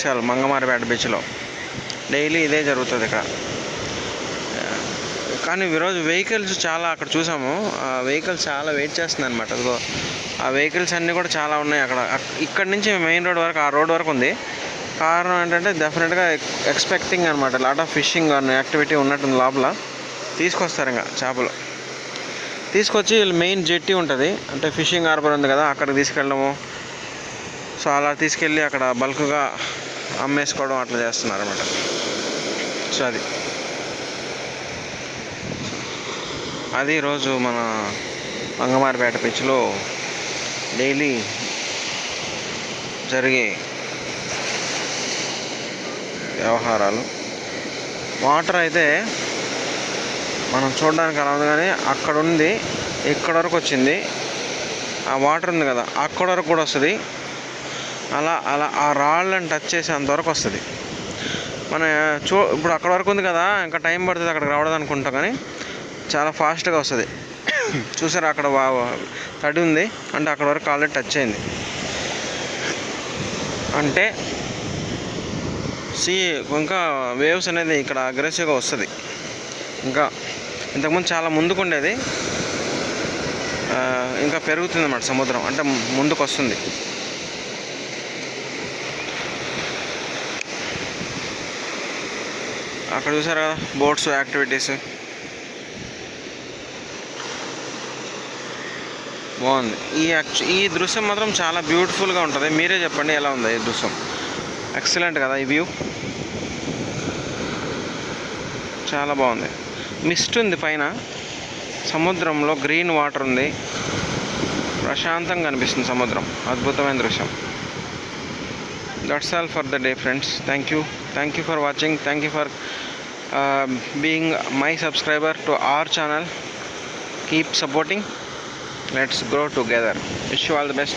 దృశ్యాలు మంగమారిపేట బీచ్లో. డైలీ ఇదే జరుగుతుంది ఇక్కడ. కానీ ఈరోజు వెహికల్స్ చాలా అక్కడ చూసాము. ఆ వెహికల్స్ చాలా వెయిట్ చేస్తుంది అనమాట. అదిగో ఆ వెహికల్స్ అన్నీ కూడా చాలా ఉన్నాయి అక్కడ. ఇక్కడ నుంచి మెయిన్ రోడ్ వరకు, ఆ రోడ్ వరకు ఉంది. కారణం ఏంటంటే డెఫినెట్గా ఎక్స్పెక్టింగ్ అనమాట, లాట్ ఆఫ్ ఫిషింగ్ అనే యాక్టివిటీ ఉన్నట్టుంది లోపల. తీసుకొస్తారు ఇంకా చేపలు తీసుకొచ్చి మెయిన్ జెట్టి ఉంటుంది, అంటే ఫిషింగ్ హార్బర్ ఉంది కదా, అక్కడికి తీసుకెళ్ళడము. సో అలా తీసుకెళ్ళి అక్కడ బల్క్గా అమ్మేసుకోవడం అట్లా చేస్తున్నారు అనమాట. సో అది ఈరోజు మన మంగమారిపేట బీచ్లో డైలీ జరిగే వ్యవహారాలు. వాటర్ అయితే మనం చూడడానికి అలా ఉంది, కానీ అక్కడ ఉంది, ఇక్కడ వరకు వచ్చింది. ఆ వాటర్ ఉంది కదా, అక్కడ వరకు కూడా వస్తుంది. అలా అలా ఆ రాళ్ళని టచ్ చేసేంతవరకు వస్తుంది. మన ఇప్పుడు అక్కడ వరకు ఉంది కదా, ఇంకా టైం పడుతుంది అక్కడికి రావడం అనుకుంటా, కానీ చాలా ఫాస్ట్గా వస్తుంది. చూసారు అక్కడ తడి ఉంది, అంటే అక్కడ వరకు ఆల్రెడీ టచ్ అయింది. అంటే ఇంకా వేవ్స్ అనేది ఇక్కడ అగ్రెసివ్గా వస్తుంది. ఇంకా ఇంతకుముందు చాలా ముందుకు ఉండేది, ఇంకా పెరుగుతుంది అన్నమాట సముద్రం, అంటే ముందుకు వస్తుంది. అక్కడ చూసారా బోట్స్ యాక్టివిటీస్, బాగుంది. ఈ దృశ్యం మాత్రం చాలా బ్యూటిఫుల్గా ఉంటుంది. మీరే చెప్పండి ఎలా ఉంది ఈ దృశ్యం. ఎక్సలెంట్ కదా ఈ వ్యూ, చాలా బాగుంది. మిస్ట్ ఉంది పైన, సముద్రంలో గ్రీన్ వాటర్ ఉంది, ప్రశాంతంగా కనిపిస్తుంది సముద్రం. అద్భుతమైన దృశ్యం. That's all for the day friends. Thank you for watching. Thank you for being my subscriber to our channel. Keep supporting. Let's grow together. Wish you all the best.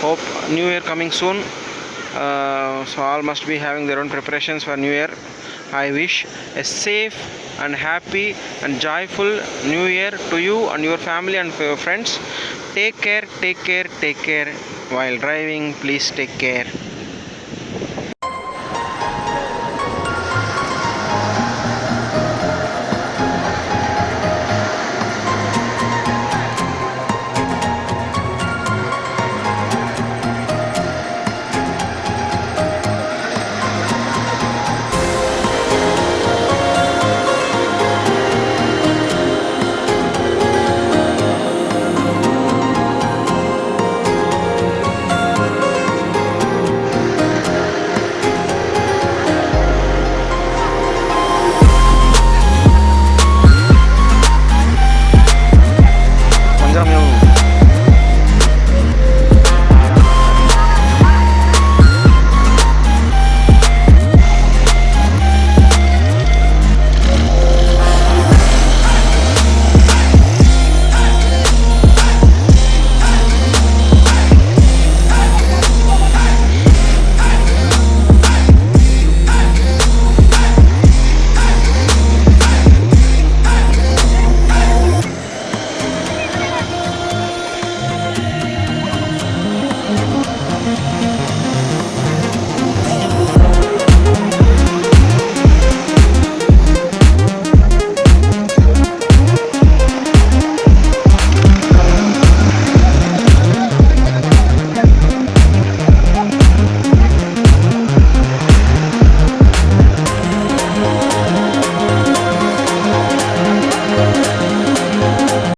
Hope New Year coming soon. So all must be having their own preparations for New Year. I wish a safe and happy and joyful New Year to you and your family and your friends. Take care. While driving, please take care.